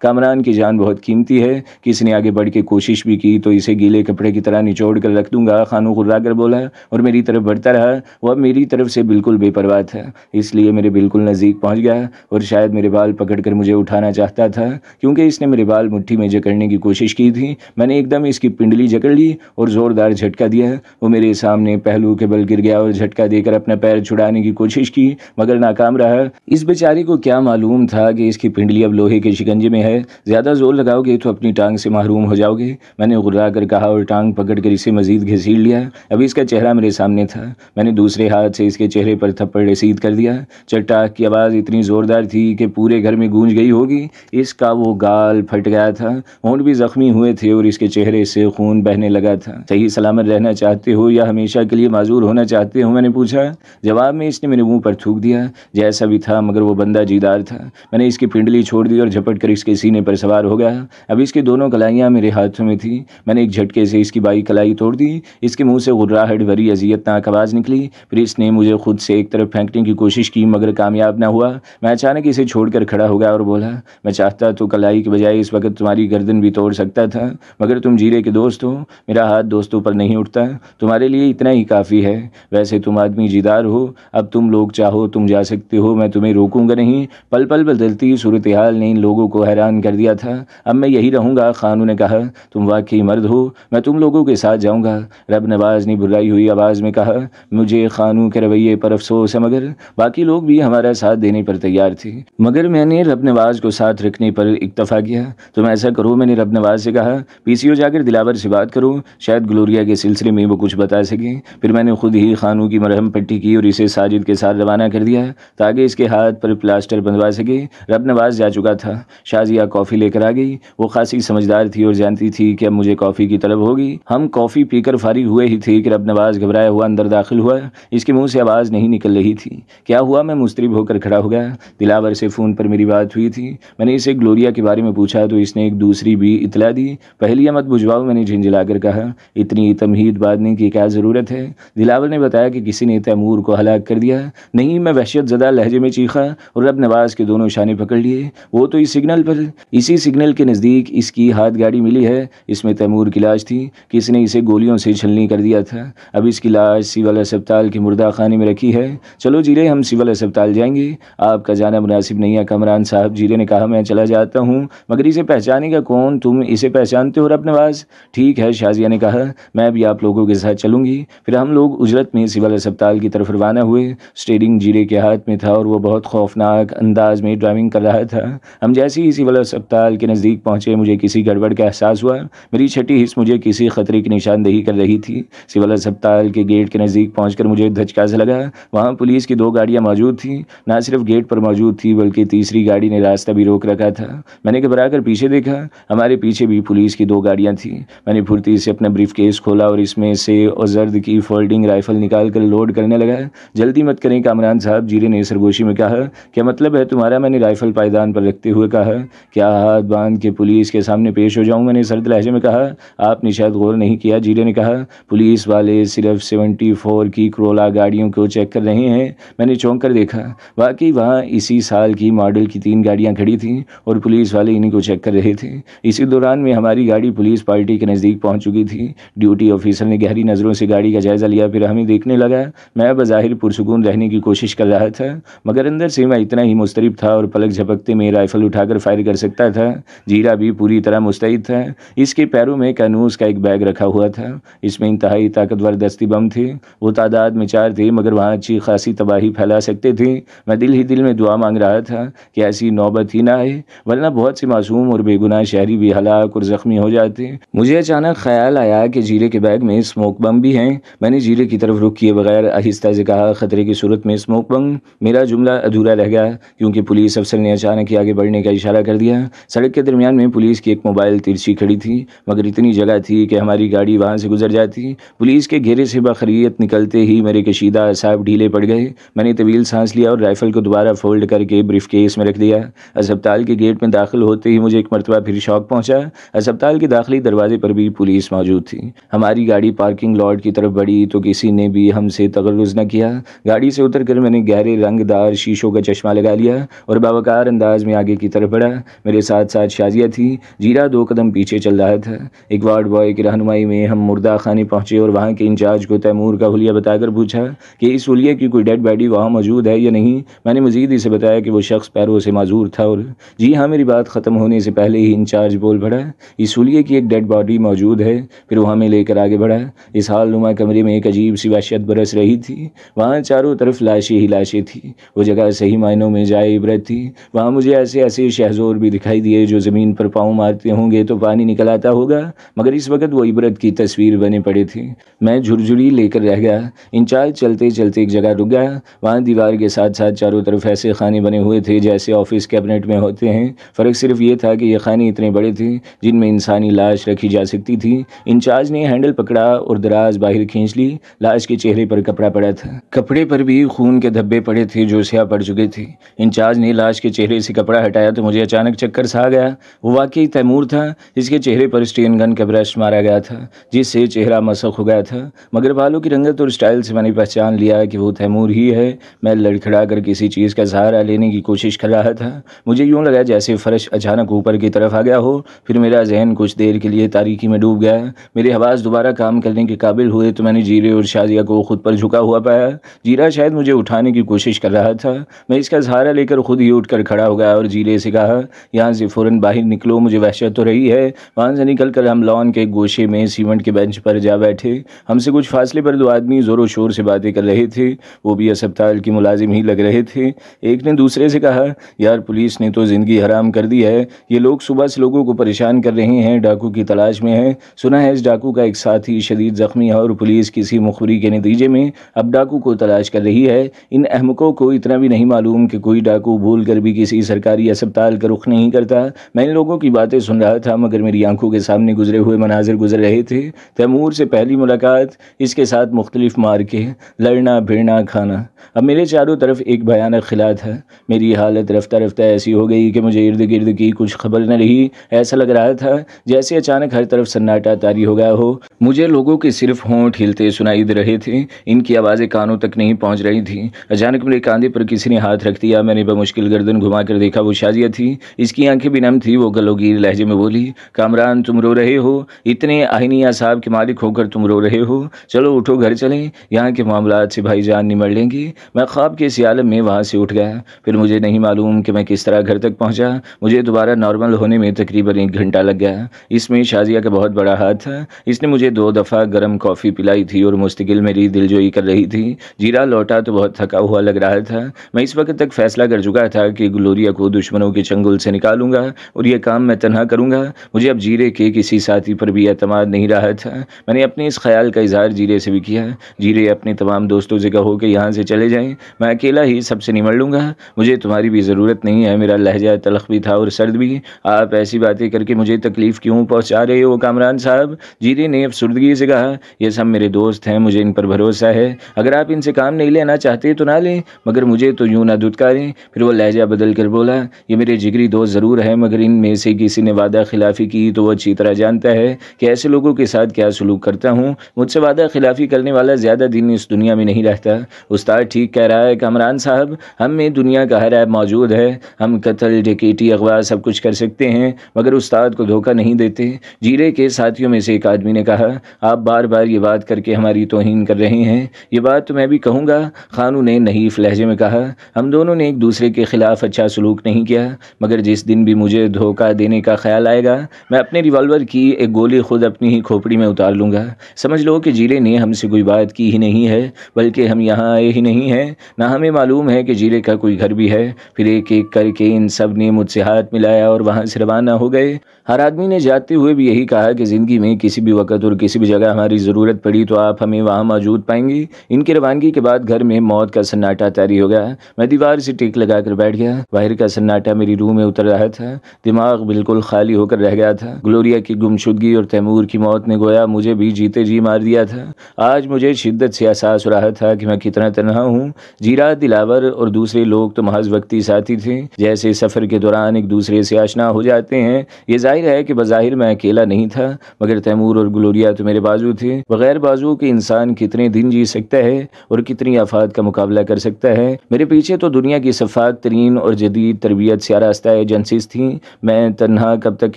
کامران کی جان بہت قیمتی ہے، کسی نے آگے بڑھ کے کوشش بھی کی تو اسے گیلے کپڑے کی طرح نچوڑ کر رکھ دوں گا۔ خانو غرا کر بولا اور میری طرف بڑھتا رہا۔ وہ اب میری طرف سے بالکل بے پرواہ تھا، اس لیے میرے بالکل نزدیک پہنچ گیا اور شاید میرے بال پکڑ کر مجھے اٹھانا چاہتا تھا، کیونکہ اس نے میرے بال مٹھی میں جکڑنے کی کوشش کی تھی۔ میں نے ایک دم اس کی پنڈلی جکڑ لی اور زوردار جھٹکا دیا۔ وہ میرے سامنے پہلو کے بل گر گیا اور جھٹکا دے کر اپنا پیر چھڑانے کی کوشش کی مگر ناکام رہا۔ اس بیچارے کو کیا معلوم تھا کہ اس کی پنڈلی اب لوہے کے شکنجے میں ہے، زیادہ زور لگاؤ گے تو اپنی ٹانگ سے محروم ہو جاؤ گے۔ میں نے غرا کر کہا اور ٹانگ پکڑ کر اسے مزید گھسیٹ لیا۔ ابھی اس کا چہرہ میرے سامنے تھا، میں نے دوسرے ہاتھ سے اس کے چہرے پر تھپڑ رسید کر دیا۔ چٹاک کی آواز اتنی زوردار تھی کہ پورے گھر میں گونج گئی ہوگی۔ اس کا وہ گال پھٹ گیا تھا، ہونٹ بھی زخمی ہوئے تھے اور اس کے چہرے سے خون بہنے لگا تھا۔ صحیح سلامت رہنا چاہتے ہو یا ہمیشہ کے لیے معذور ہونا چاہتے ہو؟ میں نے پوچھا۔ جواب میں اس نے میرے منہ پر تھوک دیا۔ جیسا بھی تھا مگر وہ بندہ جیدار تھا۔ میں نے اس کی پنڈلی چھوڑ دی اور جھپٹ کر اس کے سینے پر سوار ہو گیا۔ اب اس کی دونوں کلائیاں میرے ہاتھوں میں تھیں۔ میں نے ایک جھٹکے سے اس کی بائیں کلائی توڑ دی۔ اس کے منہ سے غراہٹ بھری اذیتناک آواز نکلی۔ پھر اس نے مجھے خود سے ایک طرف پھینکنے کی کوشش کی مگر کامیاب نہ ہوا۔ میں اچانک اسے چھوڑ کر کھڑا ہو گیا اور بولا، میں چاہتا تو کلائی کے بجائے اس وقت تمہاری گردن بھی توڑ سکتا تھا، مگر تم جیرے کے دوست ہو، میرا ہاتھ دوستوں پر نہیں اٹھتا، تمہارے لیے اتنا ہی کافی ہے۔ ویسے تم آدمی جیدار ہو، اب تم لوگ چاہو تم جا سکتے ہو، میں تمہیں روکوں گا نہیں۔ پل پل بدلتی صورتحال نے ان لوگوں کو حیران کر دیا تھا۔ اب میں یہی رہوں گا۔ خانو نے کہا، تم واقعی مرد ہو، میں تم لوگوں کے ساتھ جاؤں گا۔ رب نواز نے بھرائی ہوئی آواز میں کہا۔ مجھے خانو کے رویے پر افسوس ہے مگر باقی لوگ بھی ہمارا ساتھ دینے پر تیار تھے، مگر میں نے رب نواز کو ساتھ رکھنے پر اکتفا کیا۔ تم ایسا کرو، میں نے رب نواز سے کہا، پی سی او جا کر دلاور سے بات کرو، شاید گلوریا کے سلسلے میں وہ کچھ بتا سکیں۔ پھر میں نے خود ہی خانو کی مرہم پٹی کی اور اسے ساجد کے ساتھ روانہ کر دیا تاکہ اس کے ہاتھ پر پلاسٹر بندھوا سکے۔ رب نواز جا چکا تھا۔ شازیہ کافی لے کر آ گئی۔ وہ خاصی سمجھدار تھی اور جانتی تھی کہ اب مجھے کافی کی طلب ہوگی۔ ہم کافی پی کر فارغ ہوئے ہی تھے کہ رب نواز گھبرایا ہوا اندر داخل ہوا۔ اس کے منہ سے آواز نہیں نکل رہی تھی۔ کیا ہوا؟ میں مضطرب ہو کر کھڑا ہو گیا۔ دلاور سے فون پر میری بات ہوئی تھی۔ میں نے اسے گلوریا کے بارے میں پوچھا تو اس نے ایک دوسری بھی اطلاع دی۔ پہلیا مت بجھواؤ، میں نے جھنجھلا کر کہا، اتنی تمہید باندھنے کی کیا ضرورت ہے؟ دلاور نے بتایا کہ کسی نے تیمور کو ہلاک کر دیا۔ نہیں، میں وحشت زدہ لہجے میں چیخا اور رب نواز کے دونوں شانے پکڑ لیے۔ وہ تو اسی سگنل کے نزدیک اس کی ہاتھ گاڑی ملی ہے، اس میں تیمور کی لاش تھی، کسی نے اسے گولیوں سے چھلنی کر دیا تھا۔ اب اس کی لاش سول اسپتال کے مردہ خانے میں رکھی ہے۔ چلو جیرے، ہم سول اسپتال جائیں گے۔ آپ کا جانا مناسب نہیں ہے کامران صاحب، جیرے نے کہا۔ میں چلا جاتا ہوں مگر اسے پہچانے گا کون؟ تم اسے پہچانتے ہو رب نواز؟ ٹھیک ہے، شازیہ نے کہا، میں بھی آپ لوگوں کے ساتھ چلوں گی۔ پھر ہم لوگ اجرت میں سول اسپتال کی طرف روانہ ہوئے۔ اسٹیئرنگ جیرے کے ہاتھ میں تھا اور وہ بہت خوفناک انداز میں ڈرائیونگ کر رہا تھا۔ ہم جیسے ہی سول اسپتال کے نزدیک پہنچے مجھے کسی گڑبڑ کا احساس ہوا۔ میری چھٹی حس مجھے کسی خطرے کی نشاندہی کر رہی تھی۔ سول اسپتال کے گیٹ کے نزدیک پہنچ کر مجھے دھچکا سا لگا۔ وہاں پولیس کی 2 گاڑیاں موجود تھیں، نہ صرف گیٹ پر موجود تھی بلکہ تیسری گاڑی نے راستہ بھی روک رکھا تھا۔ میں نے گھبرا کر پیچھے دیکھا، ہمارے پیچھے بھی پولیس کی 2 گاڑیاں تھیں۔ میں نے پھرتی سے اپنا بریف کیس کھولا اور اس میں سے زرد کی فولڈنگ رائفل نکال کر لوڈ کرنے لگا۔ جلدی مت کریں کامران صاحب، جیرے نے سرگوشی میں کہا۔ کیا مطلب ہے تمہارا؟ میں نے رائفل پائیدان پر رکھتے ہوئے کہا۔ کیا ہاتھ باندھ کے پولیس کے سامنے پیش ہو جاؤں؟ میں نے سرد لہجے میں کہا۔ آپ نے شاید غور نہیں کیا، جیرے نے کہا، پولیس والے صرف 74 کی کرولا گاڑیوں کو چیک کر رہے ہیں۔ میں نے چونک کر دیکھا، واقعی وہاں اسی سال کی ماڈل کی 3 گاڑیاں کھڑی تھیں اور پولیس والے انہیں کو چیک کر رہے تھے۔ اسی دوران میں ہماری گاڑی پولیس پارٹی کے نزدیک پہنچ چکی تھی۔ ڈیوٹی آفیسر نے گہری نظروں سے گاڑی کا جائزہ لیا، پھر ہمیں دیکھنے لگا۔ میں بظاہر پرسکون رہنے کی کوشش کر رہا تھا مگر اندر سے میں اتنا ہی مضطرب تھا اور پلک جھپکتے میں رائفل اٹھا کر فائر کر سکتا تھا۔ جیرا بھی پوری طرح مستعد تھا۔ اس کے پیروں میں کانوس کا ایک بیگ رکھا ہوا تھا، اس میں انتہائی طاقتور دستی بم تھے۔ وہ تعداد میں 4 تھے مگر وہاں اچھی خاصی تباہی پھیلا سکتے تھے۔ میں دل ہی دل میں دعا مانگ رہا تھا کہ ایسی نوبت ہی نہ آئے، ورنہ بہت سے معصوم اور بے گناہ شہری بھی ہلاک اور زخمی ہو جاتے۔ مجھے اچانک خیال آیا کہ جیرے کے بیگ میں اسموک بم بھی ہیں۔ میں نے جیرے کی طرف رخ کیے بغیر آہستہ سے کہا، خطرے کی صورت میں اسموک بم؟ میرا جملہ ادھورا رہ گیا کیونکہ پولیس افسر نے اچانک ہی آگے بڑھنے کا اشارہ کر دیا۔ سڑک کے درمیان میں پولیس کی ایک موبائل ترچھی کھڑی تھی مگر اتنی جگہ تھی کہ ہماری گاڑی وہاں سے گزر جاتی۔ پولیس کے گھیرے سے بخریت نکلتے ہی میرے کشیدہ اعصاب ڈھیلے پڑ گئے۔ میں نے طویل سانس لیا اور رائفل کو دوبارہ فولڈ کر کے بریف کیس میں رکھ دیا۔ اسپتال کے گیٹ میں داخل ہوتے ہی مجھے ایک مرتبہ پھر شوق پہنچا۔ اسپتال کے داخلی دروازے پر بھی پولیس موجود تھی۔ ہماری گاڑی پارکنگ لاٹ کی طرف بڑھی تو کسی نے بھی ہم سے تغرض نہ کیا۔ گاڑی سے اتر کر میں نے گہرے رنگ دار شیشوں کا چشمہ لگا لیا اور باوقار انداز انداز میں آگے کی طرف بڑھا۔ میرے ساتھ ساتھ شازیہ تھی۔ جیرا 2 قدم پیچھے چل رہا تھا۔ ایک وارڈ بوائے کی رہنمائی میں ہم مردہ خانے پہنچے اور وہاں کے انچارج کو تیمور کا حلیہ بتا کر پوچھا کہ اس حلیے کی کوئی ڈیڈ باڈی وہاں موجود ہے یا نہیں۔ میں نے مزید اسے بتایا کہ وہ شخص پیروں سے معذور تھا اور جی ہاں، میری بات ختم ہونے سے پہلے ہی انچارج بول پڑا، اس حلیے کی ایک ڈیڈ باڈی موجود ہے۔ پھر وہ ہمیں لے کر آگے بڑھا۔ اس حال نما کمرے میں ایک عجیب سی وحشت برس رہی تھی۔ وہاں چاروں طرف لاشیں ہی لاشیں تھیں۔ وہ جگہ صحیح معنوں میں جائے عبرت تھی۔ وہاں مجھے ایسے ایسے شہزور بھی دکھائی دیے جو زمین پر پاؤں مارتے ہوں گے تو پانی نکل آتا ہوگا، مگر اس وقت وہ عبرت کی تصویر بنے پڑے تھے۔ میں جھرجھری لے کر رہ گیا۔ انچارج چلتے چلتے ایک جگہ رک گیا۔ وہاں دیوار کے ساتھ ساتھ چاروں طرف ایسے خانے بنے ہوئے تھے جیسے آفس کیبنٹ میں ہوتے ہیں۔ فرق صرف یہ تھا کہ یہ خانے اتنے بڑے تھے جن میں انسانی لاش رکھی جا سکتی تھی۔ انچارج نے ہینڈل پکڑا اور دراز باہر کھینچ لی۔ لاش کے چہرے پر کپڑا پڑا تھا۔ کپڑے پر بھی خون کے دھبے پڑے تھے جو سیاہ پڑ چکے تھے۔ انچارج نے لاش کے چہرے سے کپڑا ہٹایا تو مجھے اچانک چکر سا آ گیا۔ وہ واقعی تیمور تھا۔ اس کے چہرے پر اسٹین گن کا برش مارا گیا تھا جس سے چہرہ مسخ ہو گیا تھا، مگر بالوں کی رنگت اور اسٹائل سے میں نے پہچان لیا کہ وہ تیمور ہی ہے۔ میں لڑکھڑا کر کسی چیز کا سہارا لینے کی کوشش کر رہا تھا۔ مجھے یوں لگا جیسے فرش اچانک اوپر کی طرف آ گیا ہو، پھر میرا ذہن کچھ دیر کے لیے تاریکی میں ڈوب گیا۔ میرے حواس دوبارہ کام کرنے کے قابل ہوئے تو میں نے جیرے اور شازیہ کو خود پر جھکا ہوا پایا۔ جیرا شاید مجھے اٹھانے کی کوشش کر رہا تھا۔ میں اس کا سہارا لے کر خود ہی اٹھ کر کھڑا ہو گیا اور جیرے سے کہا، یہاں سے فوراً باہر نکلو، مجھے وحشت تو رہی ہے۔ وہاں سے نکل کر ہم لان کے گوشے میں سیمنٹ کے بینچ پر جا بیٹھے۔ ہم سے کچھ فاصلے پر 2 آدمی زور و شور سے باتیں کر رہے تھے۔ وہ بھی اسپتال کی ملازم ہی لگ رہے تھے۔ ایک نے دوسرے سے کہا، یار پولیس نے تو زندگی حرام کر دی ہے۔ یہ لوگ صبح سے لوگوں کو پریشان کر رہے ہیں، ڈاکو کی تلاش میں ہیں۔ سنا ہے اس ڈاکو کا ایک ساتھی شدید زخمی ہے اور پولیس کسی مخبری کے نتیجے میں اب ڈاکو کو تلاش کر رہی ہے۔ ان احمقوں کو اتنا بھی نہیں معلوم کہ کوئی ڈاکو بھول کر بھی کسی سرکاری اسپتال کا رخ نہیں کرتا۔ میں ان لوگوں کی باتیں سن رہا تھا مگر میری آنکھوں کے سامنے گزرے ہوئے مناظر گزر رہے تھے۔ تیمور سے پہلی ملاقات، اس کے ساتھ مختلف مارکے، لڑنا بھیڑنا کھانا۔ اب میرے چاروں طرف ایک بھیانک خلا تھا۔ میری حالت رفتہ رفتہ ایسی ہو گئی کہ مجھے ارد گرد کی کچھ خبر نہ رہی۔ ایسا لگ رہا تھا جیسے اچانک ہر طرف سناٹا طاری ہو گیا ہو۔ مجھے لوگوں کے صرف ہونٹ ہلتے سنائی دے رہے تھے، ان کی آوازیں کانوں تک نہیں پہنچ رہی تھیں۔ اچانک میرے کاندھے پر کسی نے ہاتھ رکھ دیا۔ میں نے بمشکل گردن گھما کر دیکھا، وہ شازیہ تھی۔ اس کی آنکھیں بھی نم تھی۔ وہ گلوگیر لہجے میں بولی، کامران تم رو رہے ہو؟ اتنے آئینی اعصاب کے مالک ہو کر تم رو رہے ہو؟ چلو اٹھو، گھر چلیں، یہاں کے معاملات سے بھائی جان نمٹ لیں گے۔ میں خواب کے اسی عالم میں وہاں سے اٹھ گیا۔ پھر مجھے نہیں معلوم کہ میں کس طرح گھر تک پہنچا۔ مجھے دوبارہ نارمل ہونے میں تقریباً 1 گھنٹہ لگ گیا۔ اس میں شازیہ کا بہت بڑا ہاتھ تھا۔ اس نے مجھے 2 دفعہ گرم کافی پلائی تھی اور مستقل میری دلجوئی کر رہی تھی۔ جیرا لوٹا تو بہت تھکا ہوا لگ رہا تھا۔ میں اس وقت تک فیصلہ کر چکا تھا کہ گلوریا کو دشمنوں کے چنگل سے نکالوں گا اور یہ کام میں تنہا کروں گا۔ مجھے اب جیرے کے کسی ساتھی پر بھی اعتماد نہیں رہا تھا۔ میں نے اپنے اس خیال کا اظہار جیرے سے بھی کیا۔ جیرے، اپنے تمام دوستوں سے کہو کہ یہاں سے چلے جائیں، میں اکیلا ہی سب سے نمٹ لوں گا، مجھے تمہاری بھی ضرورت نہیں ہے۔ میرا لہجہ تلخ بھی تھا اور سرد بھی۔ آپ ایسی باتیں کر کے مجھے تکلیف کیوں پہنچا رہے ہو کامران صاحب؟ جیرے نے افسردگی سے کہا، یہ سب میرے دوست ہیں، مجھے ان پر بھروسہ ہے۔ اگر آپ ان سے کام نہیں لینا چاہتے تو نہ لیں، مگر مجھے تو یوں نہ دھتکاریں۔ پھر وہ لہجہ بدل کر بولا، یہ میرے جگری دوست ضرور ہے، مگر ان میں سے کسی نے وعدہ خلافی کی تو وہ اچھی طرح جانتا ہے کہ ایسے لوگوں کے ساتھ کیا سلوک کرتا ہوں۔ مجھ سے وعدہ خلافی کرنے والا زیادہ دن اس دنیا میں نہیں رہتا۔ استاد ٹھیک کہہ رہا ہے کامران صاحب، ہم میں دنیا کا ہر عیب موجود ہے۔ ہم قتل، ڈکیٹی، اغوا سب کچھ کر سکتے ہیں مگر استاد کو دھوکہ نہیں دیتے۔ جیرے کے ساتھیوں میں سے ایک آدمی نے کہا، آپ بار بار یہ بات کر کے ہماری توہین کر رہے ہیں۔ یہ بات تو میں بھی کہوں گا، خانو نے نحیف لہجے میں کہا۔ ہم دونوں نے ایک دوسرے کے خلاف اچھا سلوک نہیں کیا، مگر جس دن بھی مجھے دھوکہ دینے کا خیال آئے گا میں اپنے ریوالور کی ایک گولی خود اپنی ہی کھوپڑی میں اتار لوں گا۔ سمجھ لو کہ جیرے نے ہم سے کوئی بات کی ہی نہیں ہے، بلکہ ہم یہاں آئے ہی نہیں ہیں، نہ ہمیں معلوم ہے کہ جیرے کا کوئی گھر بھی ہے۔ پھر ایک ایک کر کے ان سب نے مجھ سے ہاتھ ملایا اور وہاں سے روانہ ہو گئے۔ ہر آدمی نے جاتے ہوئے بھی یہی کہا کہ زندگی میں کسی بھی وقت اور کسی بھی جگہ ہماری ضرورت پڑی تو آپ ہمیں وہاں موجود پائیں گے۔ ان کی روانگی کے بعد گھر میں موت کا سناٹا طاری ہو گیا۔ میں دیوار سے ٹیک لگا کر بیٹھ گیا۔ باہر کا سناٹا میری روح میں اتر رہا تھا، دماغ بالکل خالی ہو کر رہ گیا تھا۔ گلوریا کی گمشدگی اور تیمور کی موت نے گویا مجھے بھی جیتے جی مار دیا تھا۔ آج مجھے شدت سے احساس ہو رہا تھا کہ میں کتنا تنہا ہوں۔ جیرا، دلاور اور دوسرے لوگ تو محض وقتی ساتھی تھے، جیسے سفر کے دوران ایک دوسرے سے آشنا ہو جاتے ہیں۔ یہ ظاہر ہے کہ بظاہر میں اکیلا نہیں تھا، مگر تیمور اور گلوریا تو میرے بازو تھے۔ بغیر بازو کے انسان کتنے دن جی سکتا ہے اور کتنی آفات کا مقابلہ کر سکتا ہے۔ میرے پیچھے تو دنیا کی شفاف ترین اور جدید جدید تربیت سے آراستہ ایجنسیز تھیں، میں تنہا کب تک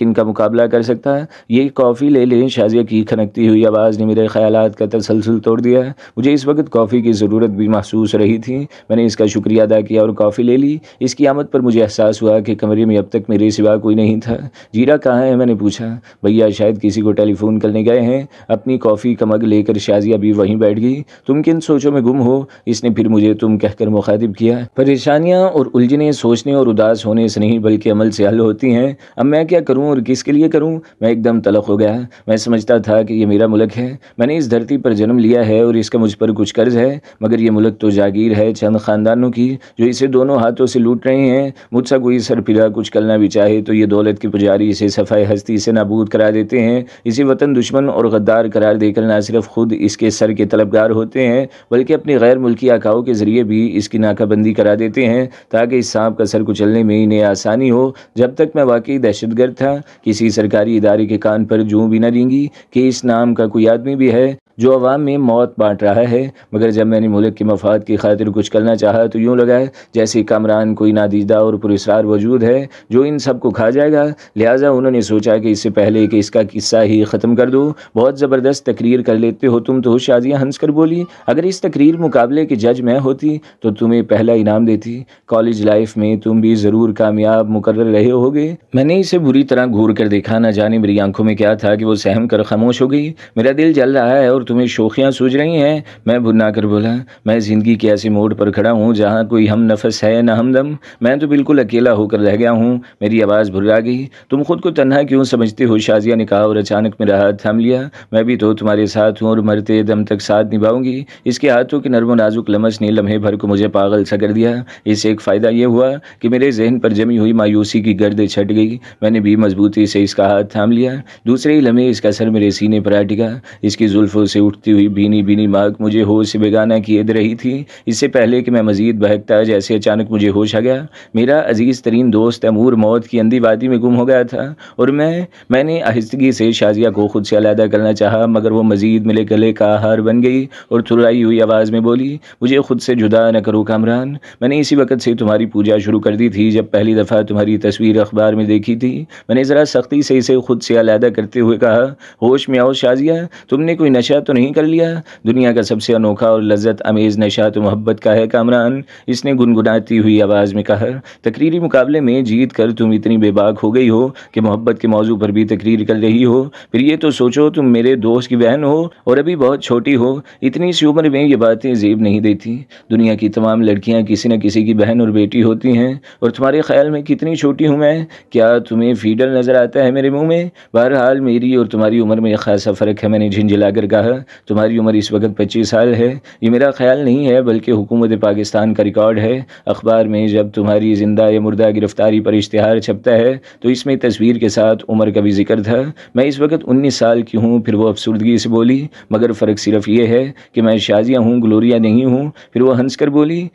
ان کا مقابلہ کر سکتا؟ یہ کافی لے لیں۔ شازیہ کی کھنکتی ہوئی آواز نے میرے خیالات کا تسلسل توڑ دیا۔ مجھے اس وقت کافی کی ضرورت بھی محسوس رہی تھی۔ میں نے اس کا شکریہ ادا کیا اور کافی لے لی۔ اس کی آمد پر مجھے احساس ہوا کہ کمرے میں اب تک میرے سوا کوئی نہیں تھا۔ جیرا کہاں ہے؟ میں نے پوچھا۔ بھیا شاید کسی کو ٹیلی فون کرنے گئے ہیں۔ اپنی کافی کا مگ لے کر شازیہ بھی وہیں بیٹھ گئی۔ تم کن سوچوں میں گم ہو؟ اس نے پھر مجھے تم کہہ کر مخاطب کیا۔ پریشانیاں اور الجھنیں سوچنے اور اداس ہونے سے نہیں بلکہ عمل سے حل ہوتی ہیں۔ اب میں کیا کروں اور کس کے لیے کروں؟ میں ایک دم تلخ ہو گیا۔ میں سمجھتا تھا کہ یہ میرا ملک ہے، میں نے اس دھرتی پر جنم لیا ہے اور اس کا مجھ پر کچھ قرض ہے، مگر یہ ملک تو جاگیر ہے چند خاندانوں کی جو اسے دونوں ہاتھوں سے لوٹ رہے ہیں۔ مجھ سے کوئی سرپھرا کچھ کرنا بھی چاہے تو یہ دولت کے پجاری اسے صفحہ ہستی سے نابود کرا دیتے ہیں۔ اسے وطن دشمن اور غدار قرار دے کر نہ صرف خود اس کے سر کے طلبگار ہوتے ہیں بلکہ اپنے غیر ملکی آقاؤں کے ذریعے بھی اس کی ناکہ بندی کرا دیتے ہیں تاکہ اس سانپ کا سر کچلنے میں انہیں آسانی ہو۔ جب تک میں واقعی دہشت گرد تھا، کسی سرکاری ادارے کے کان پر جوں بھی نہ رینگی کہ اس نام کا کوئی آدمی بھی ہے جو عوام میں موت بانٹ رہا ہے، مگر جب میں نے ملک کے مفاد کی خاطر کچھ کرنا چاہا تو یوں لگا جیسے کامران کوئی نادیدہ اور پراسرار وجود ہے جو ان سب کو کھا جائے گا۔ لہٰذا انہوں نے سوچا کہ اس سے پہلے کہ اس کا قصہ ہی ختم کر دو، بہت زبردست تقریر کر لیتے ہو تم تو۔ شازیہ ہنس کر بولی، اگر اس تقریر مقابلے کے جج میں ہوتی تو تمہیں پہلا انعام دیتی۔ کالج لائف میں تم بھی ضرور کامیاب مقرر رہے ہوگے۔ میں نے اسے بری طرح گھور کر دیکھا، نہ جانے میری آنکھوں میں کیا تھا کہ وہ سہم کر خاموش ہو گئی۔ میرا دل جل رہا ہے اور تمہیں شوخیاں سوج رہی ہیں، میں بھنا کر بولا۔ میں زندگی کے ایسے موڑ پر کھڑا ہوں جہاں کوئی ہم نفس ہے نہ ہمدم، میں تو بالکل اکیلا ہو کر رہ گیا ہوں۔ میری آواز بھرا گئی۔ تم خود کو تنہا کیوں سمجھتے ہو؟ شازیہ نے کہا اور اچانک میرا ہاتھ تھام لیا۔ میں بھی تو تمہارے ساتھ ہوں اور مرتے دم تک ساتھ نبھاؤں گی۔ اس کے ہاتھوں کے نرم و نازک لمس نے لمحے بھر کو مجھے پاگل سا کر دیا۔ اس سے ایک فائدہ یہ ہوا کہ میرے ذہن پر جمی ہوئی مایوسی کی گرد چھٹ گئی۔ میں نے بھی مضبوطی سے اس کا ہاتھ تھام لیا۔ دوسرے ہی لمحے اس کا سر میرے سینے پر آ ٹکا۔ اس کی زلفوں سے اٹھتی ہوئی بھینی بھینی مہک مجھے ہوش سے بیگانہ کیے دے رہی تھی۔ اس سے پہلے کہ میں مزید بہکتا جیسے اچانک مجھے ہوش آ گیا۔ میرا عزیز ترین دوست تیمور موت کی اندھی وادی میں گم ہو گیا تھا اور میں نے آہستگی سے شازیہ کو خود سے علیحدہ کرنا چاہا، مگر وہ مزید میرے گلے کا ہار بن گئی اور تھرائی ہوئی آواز میں بولی، مجھے خود سے جدا نہ کرو کامران۔ میں نے اسی وقت سے تمہاری پوجا شروع کر دی تھی جب پہلی دفعہ تمہاری تصویر اخبار میں دیکھی تھی۔ میں نے ذرا سختی سے اسے خود سے علیحدہ کرتے ہوئے کہا، ہوش میں آؤ شازیہ، تم نے کوئی نشہ تو نہیں کر لیا؟ دنیا کا سب سے انوکھا اور لذت امیز نشہ تو محبت کا ہے کامران، اس نے گنگناتی ہوئی آواز میں کہا۔ تقریری مقابلے میں جیت کر تم اتنی بے باک ہو گئی ہو کہ محبت کے موضوع پر بھی تقریر کر رہی ہو؟ پھر یہ تو سوچو تم میرے دوست کی بہن ہو اور ابھی بہت چھوٹی ہو۔ اتنی سی عمر میں یہ باتیں زیب نہیں دیتی۔ دنیا کی تمام لڑکیاں کسی نہ کسی کی بہن اور بیٹی ہوتی ہیں، اور تمہارے خیال میں کتنی چھوٹی ہوں میں؟ کیا تمہیں فیڈل نظر آتا ہے میرے منہ میں؟ بہرحال میری اور تمہاری عمر میں خاصا فرق ہے، میں نے جھنجھلا کر کہا۔ تمہاری عمر اس وقت 25 سال ہے، یہ میرا خیال نہیں ہے بلکہ حکومت پاکستان کا ریکارڈ ہے۔ اخبار میں جب تمہاری زندہ یا مردہ گرفتاری پر اشتہار چھپتا ہے تو اس میں تصویر کے ساتھ عمر کا بھی ذکر تھا۔ میں اس وقت 19 سال کی ہوں۔ پھر وہ افسردگی سے بولی، مگر فرق صرف یہ ہے کہ میں شازیہ ہوں، گلوریا نہیں ہوں۔ پھر وہ ہنس کر بولی،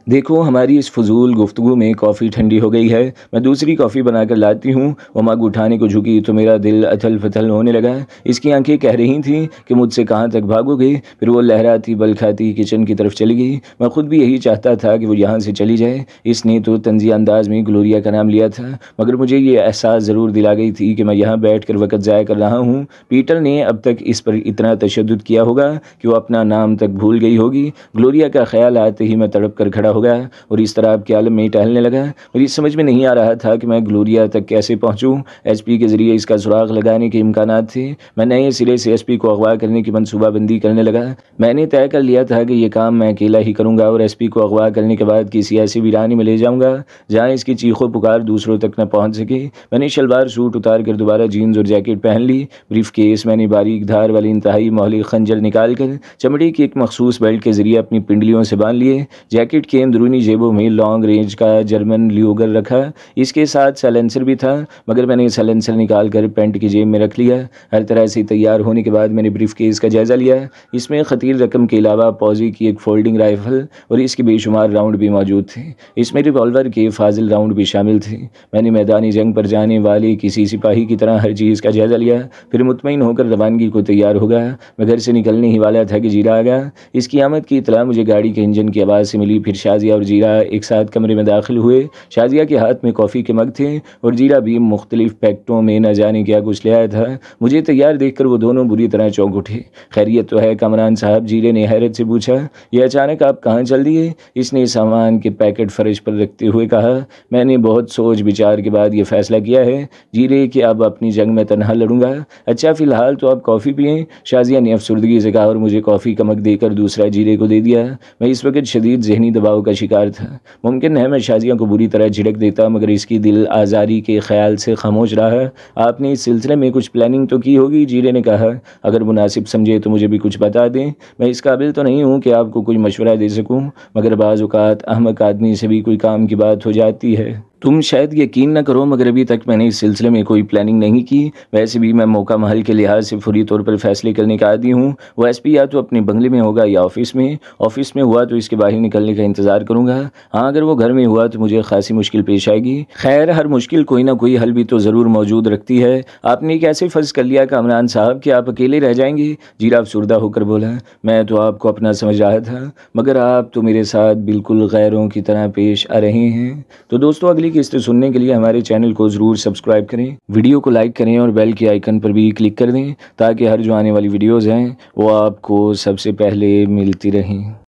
دیکھو ہماری اس فضول گفتگو میں کافی ٹھنڈی ہو گئی ہے، میں دوسری کافی بنا کر لاتی ہوں۔ وہ مگ اٹھانے کو جھکی تو میرا دل اتھل پتھل ہونے لگا۔ اس کی آنکھیں کہہ رہی تھیں کہ مجھ سے کہاں تک بھاگو گے؟ پھر وہ لہراتی بل کھاتی کچن کی طرف چلی گئی۔ میں خود بھی یہی چاہتا تھا کہ وہ یہاں سے چلی جائے۔ اس نے تو طنزیہ انداز میں گلوریا کا نام لیا تھا، مگر مجھے یہ احساس ضرور دلا گئی تھی کہ میں یہاں بیٹھ کر وقت ضائع کر رہا ہوں۔ پیٹر نے اب تک اس پر اتنا تشدد کیا ہوگا کہ وہ اپنا نام تک بھول گئی ہوگی۔ گلوریا کا خیال آتے ہی میں تڑپ کر کھڑا ہو گیا اور اس طرح کے عالم میں ٹہلنے لگا۔ میری سمجھ میں نہیں آ رہا تھا کہ میں گلوریا تک کیسے پہنچوں۔ ایس پی کے ذریعے اس کا سراغ لگانے کے امکانات تھے۔ میں نئے سرے سے ایس پی کو اغوا کرنے کی منصوبہ بندی کرنے لگا۔ میں نے طے کر لیا تھا کہ یہ کام میں اکیلا ہی کروں گا اور ایس پی کو اغوا کرنے کے بعد کسی ایسی ویرانی میں لے جاؤں گا جہاں اس کی چیخو پکار دوسروں تک نہ پہنچ سکے۔ میں نے شلوار سوٹ اتار کر دوبارہ جینز اور جیکٹ پہن لی۔ بریف کیس میں نے باریک دھار والی انتہائی مہلک خنجر نکال کر چمڑے کی ایک مخصوص بیلٹ کے ذریعے اپنی پنڈلیوں سے باندھ لیے۔ جیکٹ کے اندرونی جیبوں میں لانگ رینج کا جرمن لیوگر رکھا، اس کے ساتھ سائلنسر بھی تھا، مگر میں نے سائلنسر نکال کر پینٹ کی جیب میں رکھ لیا۔ ہر طرح سے تیار ہونے کے بعد میں نے بریف کیس کا جائزہ لیا۔ اس میں خطیر رقم کے علاوہ پوزی کی ایک فولڈنگ رائفل اور اس کے بے شمار راؤنڈ بھی موجود تھے۔ اس میں ریوالور کے فاضل راؤنڈ بھی شامل تھے۔ میں نے میدانی جنگ پر جانے والے کسی سپاہی کی طرح ہر چیز کا جائزہ لیا، پھر مطمئن ہو کر روانگی کو تیار ہو گیا۔ میں گھر سے نکلنے ہی والا تھا کہ جیرا آ گیا۔ اس کی آمد کی اطلاع مجھے گاڑی کے انجن کی آواز سے ملی۔ پھر شازیہ اور جیرا ایک ساتھ کمرے میں داخل ہوئے۔ شازیہ کے ہاتھ میں کافی کے مگ تھے اور جیرا بھی مختلف پیکٹوں میں نہ جانے کیا کچھ لے آیا تھا۔ مجھے تیار دیکھ کر وہ دونوں بری طرح چونک اٹھے۔ خیریت تو ہے کامران صاحب؟ جیرے نے حیرت سے پوچھا۔ یہ اچانک آپ کہاں چل دیے؟ اس نے سامان کے پیکٹ فرش پر رکھتے ہوئے کہا۔ میں نے بہت سوچ بچار کے بعد یہ فیصلہ کیا ہے جیرے کہ اب اپنی جنگ میں تنہا لڑوں گا۔ اچھا فی الحال تو آپ کافی پئیں، شازیہ نے افسردگی سے کہا اور مجھے کافی کا مگ دے کر دوسرا جیرے کو دے دیا۔ میں اس وقت شدید ذہنی دباؤ کا شکار تھا۔ ممکن ہے میں شازیہ کو بری طرح جھڑک دیتا مگر اس کی دل آزاری کے خیال سے خاموش رہا۔ آپ نے اس سلسلے میں کچھ پلاننگ تو کی ہوگی؟ جیرے نے کہا۔ اگر مناسب سمجھے تو مجھے بھی کچھ بتا دیں۔ میں اس قابل تو نہیں ہوں کہ آپ کو کوئی مشورہ دے سکوں مگر بعض اوقات احمق آدمی سے بھی کوئی کام کی بات ہو جاتی ہے۔ تم شاید یقین نہ کرو مگر ابھی تک میں نے اس سلسلے میں کوئی پلاننگ نہیں کی۔ ویسے بھی میں موقع محل کے لحاظ سے فوری طور پر فیصلے کرنے کا عادی ہوں۔ وہ ایس پی یا تو اپنے بنگلے میں ہوگا یا آفس میں ہوا تو اس کے باہر نکلنے کا انتظار کروں گا۔ ہاں اگر وہ گھر میں ہوا تو مجھے خاصی مشکل پیش آئے گی۔ خیر ہر مشکل کوئی نہ کوئی حل بھی تو ضرور موجود رکھتی ہے۔ آپ نے کیسے فرض کر لیا کامران صاحب کہ آپ اکیلے رہ جائیں گے؟ جیرا افسردہ ہو کر بولا۔ میں تو آپ کو اپنا سمجھ رہا تھا مگر آپ تو میرے ساتھ بالکل غیروں کی طرح پیش آ رہے ہیں۔ تو دوستو اگلی قسط سننے کے لیے ہمارے چینل کو ضرور سبسکرائب کریں، ویڈیو کو لائک کریں اور بیل کے آئیکن پر بھی کلک کر دیں تاکہ ہر جو آنے والی ویڈیوز ہیں وہ آپ کو سب سے پہلے ملتی رہیں۔